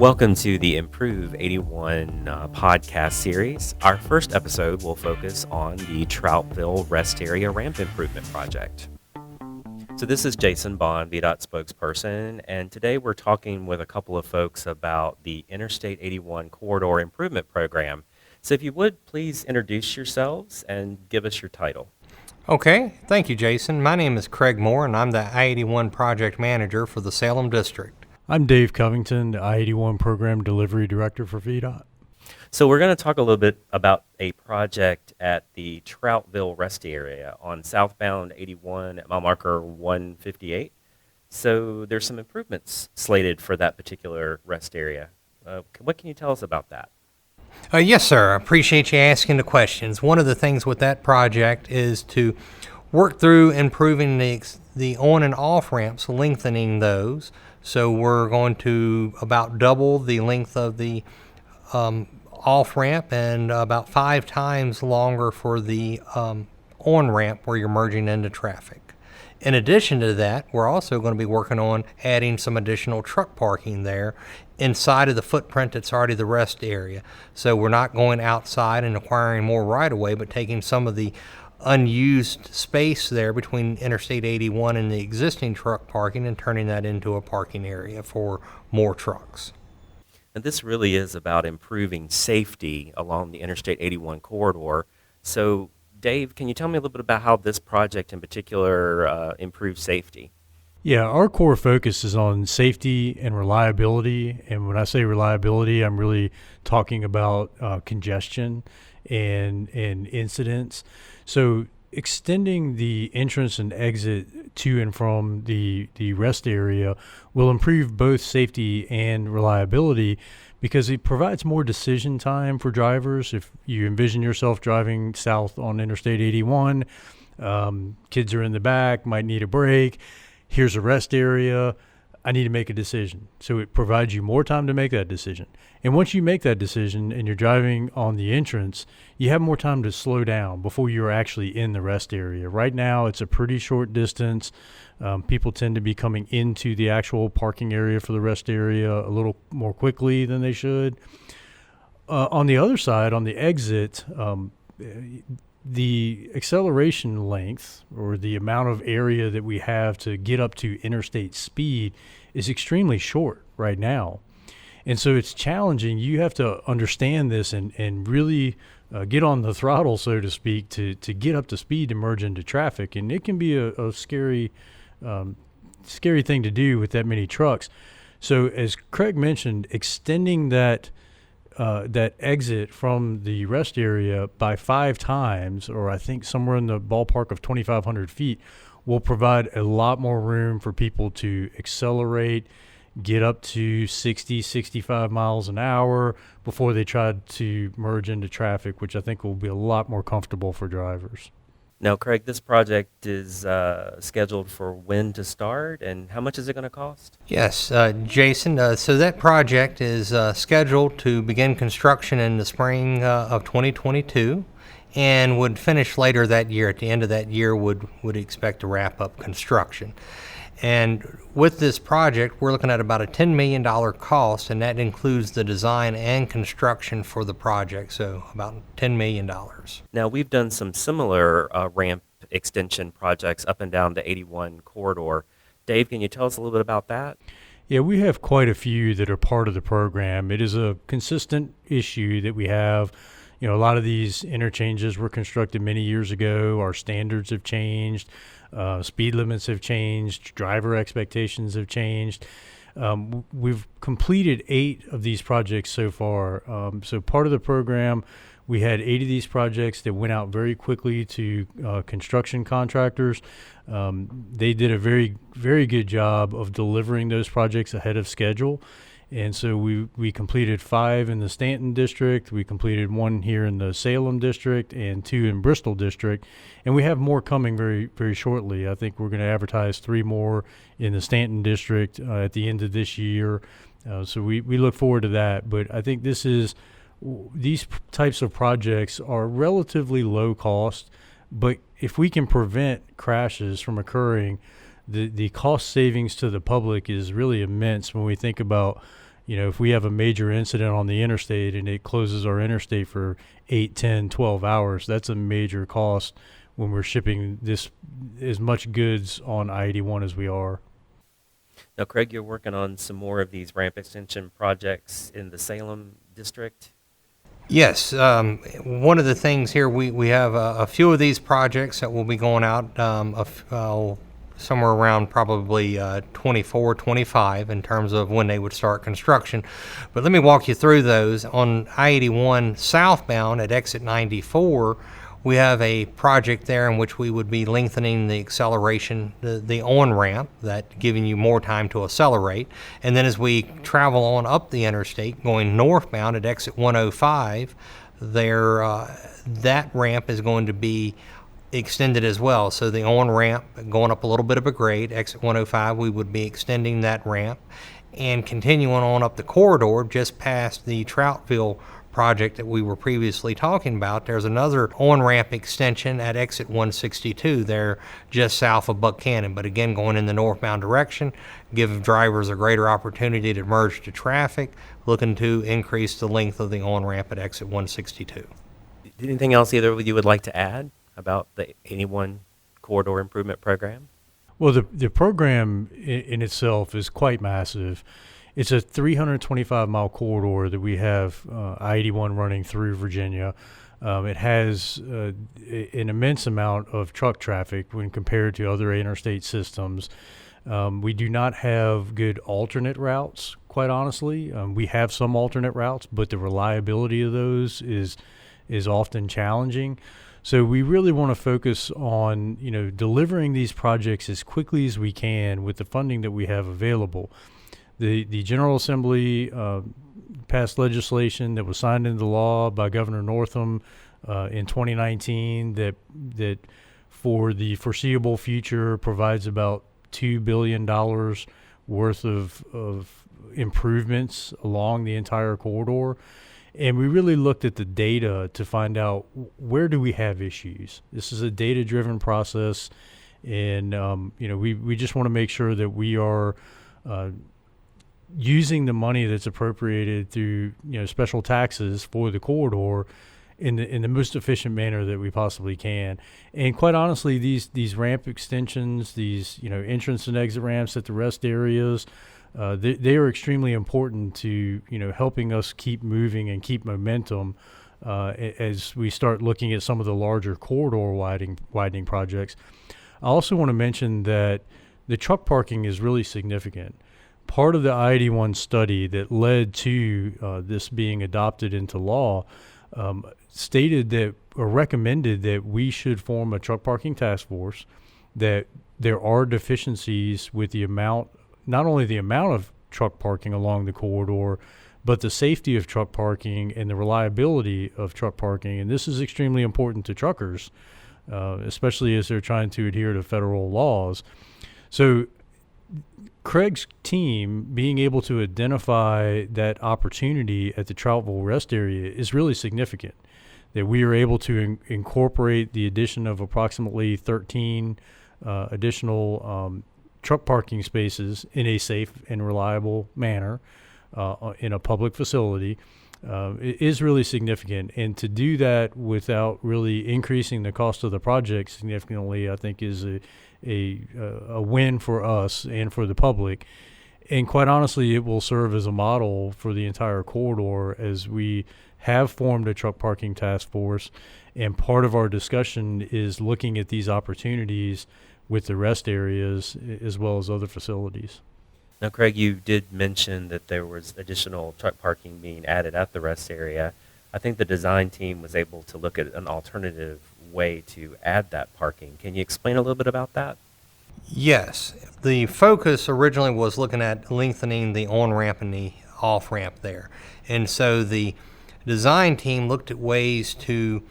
Welcome to the Improve81 podcast series. Our first episode will focus on the Troutville Rest Area Ramp Improvement Project. So this is Jason Bond, VDOT spokesperson, and today we're talking with a couple of folks about the Interstate 81 Corridor Improvement Program. So if you would, please introduce yourselves and give us your title. Okay, thank you, Jason. My name is Craig Moore, and I'm the I-81 Project Manager for the Salem District. I'm Dave Covington, the I-81 Program Delivery Director for VDOT. So we're going to talk a little bit about a project at the Troutville Rest Area on southbound 81 at mile marker 158. So there's some improvements slated for that particular rest area. What can you tell us about that? Yes, sir. I appreciate you asking the questions. One of the things with that project is to work through improving the on and off ramps, lengthening those. So we're going to about double the length of the off ramp and about 5 times longer for the on ramp where you're merging into traffic. In addition to that, we're also going to be working on adding some additional truck parking there inside of the footprint that's already the rest area. So we're not going outside and acquiring more right-of-way, but taking some of the unused space there between Interstate 81 and the existing truck parking and turning that into a parking area for more trucks. And this really is about improving safety along the Interstate 81 corridor. So Dave, can you tell me a little bit about how this project in particular improves safety? Yeah, our core focus is on safety and reliability. And when I say reliability, I'm really talking about congestion and incidents. So extending the entrance and exit to and from the rest area will improve both safety and reliability because it provides more decision time for drivers. If you envision yourself driving south on Interstate 81, kids are in the back, might need a break. Here's a rest area. I need to make a decision. So it provides you more time to make that decision. And once you make that decision and you're driving on the entrance, you have more time to slow down before you're actually in the rest area. Right now, it's a pretty short distance. People tend to be coming into the actual parking area for the rest area a little more quickly than they should. On the other side, on the exit, the acceleration length or the amount of area that we have to get up to interstate speed is extremely short right now. And so it's challenging. You have to understand this and really get on the throttle, so to speak, to get up to speed to merge into traffic. And it can be a scary thing to do with that many trucks. So as Craig mentioned, extending that exit from the rest area by 5 times, or I think somewhere in the ballpark of 2,500 feet, will provide a lot more room for people to accelerate, get up to 60, 65 miles an hour before they try to merge into traffic, which I think will be a lot more comfortable for drivers. Now, Craig, this project is scheduled for when to start, and how much is it going to cost? Yes, Jason, so that project is scheduled to begin construction in the spring of 2022 and would finish later that year. At the end of that year, would expect to wrap up construction. And with this project, we're looking at about a $10 million cost, and that includes the design and construction for the project, so about $10 million. Now, we've done some similar ramp extension projects up and down the 81 corridor. Dave, can you tell us a little bit about that? Yeah, we have quite a few that are part of the program. It is a consistent issue that we have. You know, a lot of these interchanges were constructed many years ago. Our standards have changed. Speed limits have changed. Driver expectations have changed. We've completed 8 of these projects so far. So part of the program, we had 8 of these projects that went out very quickly to construction contractors. They did a very, very good job of delivering those projects ahead of schedule. And so we completed 5 in the Stanton district. We completed 1 here in the Salem district and 2 in Bristol district. And we have more coming very, very shortly. I think we're going to advertise 3 more in the Stanton district at the end of this year. So we look forward to that. But I think these types of projects are relatively low cost. But if we can prevent crashes from occurring, the cost savings to the public is really immense when we think about If we have a major incident on the interstate and it closes our interstate for 8, 10, 12 hours, that's a major cost when we're shipping this as much goods on I-81 as we are. Now, Craig, you're working on some more of these ramp extension projects in the Salem district. Yes, one of the things here, we have a few of these projects that will be going out somewhere around probably 24, 25 in terms of when they would start construction. But let me walk you through those. On I-81 southbound at exit 94, we have a project there in which we would be lengthening the acceleration, the on-ramp, that giving you more time to accelerate. And then as we travel on up the interstate, going northbound at exit 105, that ramp is going to be extended as well. So the on-ramp going up a little bit of a grade, exit 105, we would be extending that ramp and continuing on up the corridor just past the Troutville project that we were previously talking about. There's another on-ramp extension at exit 162 there just south of Buckhannon, but again going in the northbound direction, give drivers a greater opportunity to merge to traffic, looking to increase the length of the on-ramp at exit 162. Anything else either of you would like to add about the 81 corridor improvement program? Well, the program in itself is quite massive. It's a 325-mile corridor that we have I-81 running through Virginia. It has an immense amount of truck traffic when compared to other interstate systems. We do not have good alternate routes, quite honestly. We have some alternate routes, but the reliability of those is often challenging. So we really want to focus on, delivering these projects as quickly as we can with the funding that we have available. The General Assembly passed legislation that was signed into law by Governor Northam in 2019 that for the foreseeable future provides about $2 billion worth of improvements along the entire corridor. And we really looked at the data to find out where do we have issues. This is a data-driven process, and we just want to make sure that we are using the money that's appropriated through special taxes for the corridor in the most efficient manner that we possibly can. And quite honestly, these ramp extensions, these entrance and exit ramps at the rest areas, they are extremely important to helping us keep moving and keep momentum as we start looking at some of the larger corridor widening projects. I also want to mention that the truck parking is really significant. Part of the I-81 study that led to this being adopted into law stated that, or recommended that we should form a truck parking task force, that there are deficiencies with the amount, not only the amount of truck parking along the corridor, but the safety of truck parking and the reliability of truck parking. And this is extremely important to truckers, especially as they're trying to adhere to federal laws. So Craig's team being able to identify that opportunity at the Troutville rest area is really significant, that we are able to incorporate the addition of approximately 13 additional truck parking spaces in a safe and reliable manner in a public facility is really significant. And to do that without really increasing the cost of the project significantly, I think is a win for us and for the public. And quite honestly, it will serve as a model for the entire corridor as we have formed a truck parking task force. And part of our discussion is looking at these opportunities with the rest areas as well as other facilities. Now, Craig, you did mention that there was additional truck parking being added at the rest area. I think the design team was able to look at an alternative way to add that parking. Can you explain a little bit about that? Yes. The focus originally was looking at lengthening the on-ramp and the off-ramp there. And so the design team looked at ways to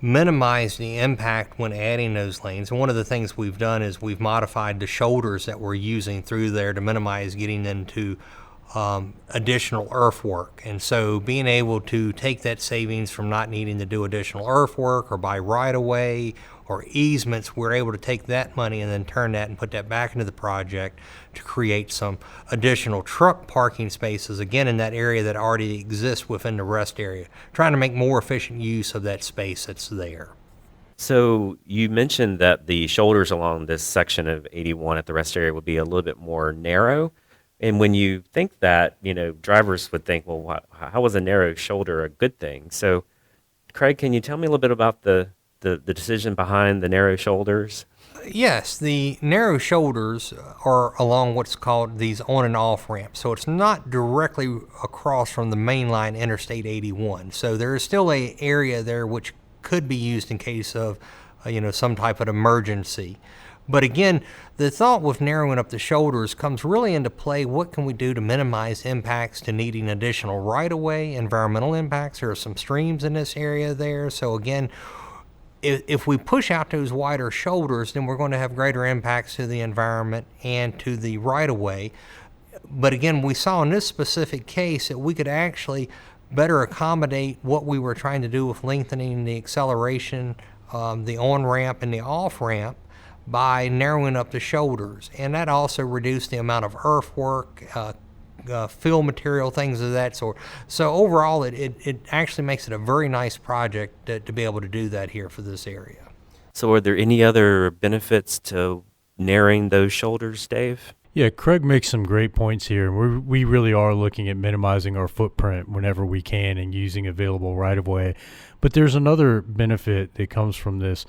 minimize the impact when adding those lanes. And one of the things we've done is we've modified the shoulders that we're using through there to minimize getting into additional earthwork. And so being able to take that savings from not needing to do additional earthwork or buy right-of-way or easements, we're able to take that money and then turn that and put that back into the project to create some additional truck parking spaces, again, in that area that already exists within the rest area, trying to make more efficient use of that space that's there. So you mentioned that the shoulders along this section of 81 at the rest area would be a little bit more narrow. And when you think that, drivers would think, well, how was a narrow shoulder a good thing? So, Craig, can you tell me a little bit about the decision behind the narrow shoulders? Yes, the narrow shoulders are along what's called these on and off ramps. So it's not directly across from the main line Interstate 81. So there is still an area there which could be used in case of, some type of emergency. But again, the thought with narrowing up the shoulders comes really into play. What can we do to minimize impacts to needing additional right-of-way, environmental impacts? There are some streams in this area there. So again, if we push out those wider shoulders, then we're going to have greater impacts to the environment and to the right-of-way. But again, we saw in this specific case that we could actually better accommodate what we were trying to do with lengthening the acceleration, the on-ramp and the off-ramp, by narrowing up the shoulders. And that also reduced the amount of earthwork, fill material, things of that sort. So overall, it actually makes it a very nice project to be able to do that here for this area. So are there any other benefits to narrowing those shoulders, Dave? Yeah, Craig makes some great points here. We really are looking at minimizing our footprint whenever we can and using available right-of-way. But there's another benefit that comes from this.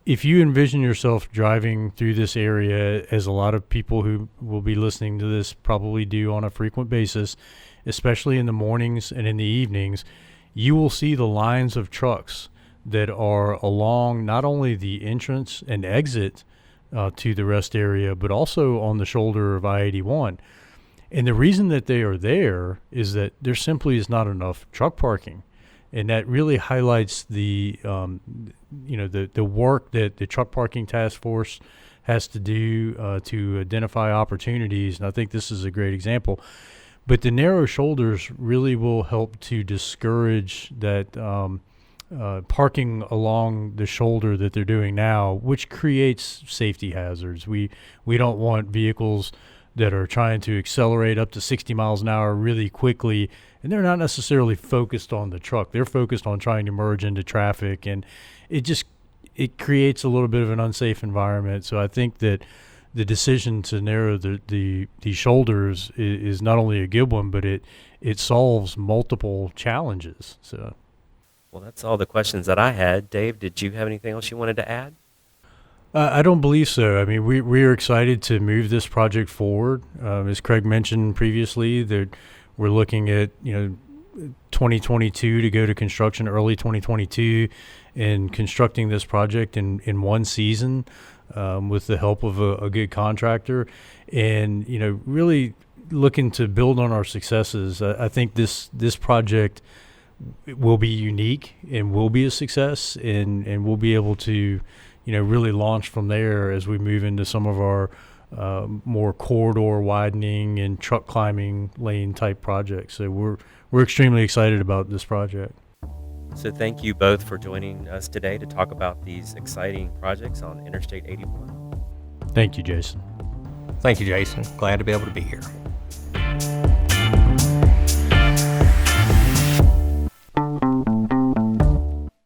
If you envision yourself driving through this area, as a lot of people who will be listening to this probably do on a frequent basis, especially in the mornings and in the evenings, you will see the lines of trucks that are along not only the entrance and exit to the rest area, but also on the shoulder of I-81. And the reason that they are there is that there simply is not enough truck parking. And that really highlights the work that the Truck Parking Task Force has to do to identify opportunities. And I think this is a great example. But the narrow shoulders really will help to discourage that parking along the shoulder that they're doing now, which creates safety hazards. We don't want vehicles that are trying to accelerate up to 60 miles an hour really quickly, and they're not necessarily focused on the truck. They're focused on trying to merge into traffic, and it creates a little bit of an unsafe environment. So I think that the decision to narrow the shoulders is not only a good one, but it solves multiple challenges. So, well, that's all the questions that I had. Dave, did you have anything else you wanted to add? I don't believe so. I mean, we are excited to move this project forward. As Craig mentioned previously, that we're looking at 2022 to go to construction, early 2022, and constructing this project in one season with the help of a good contractor, and really looking to build on our successes. I think this project will be unique and will be a success, and we'll be able to really launch from there as we move into some of our more corridor widening and truck climbing lane type projects. So we're extremely excited about this project. So thank you both for joining us today to talk about these exciting projects on Interstate 81. Thank you, Jason. Thank you, Jason. Glad to be able to be here.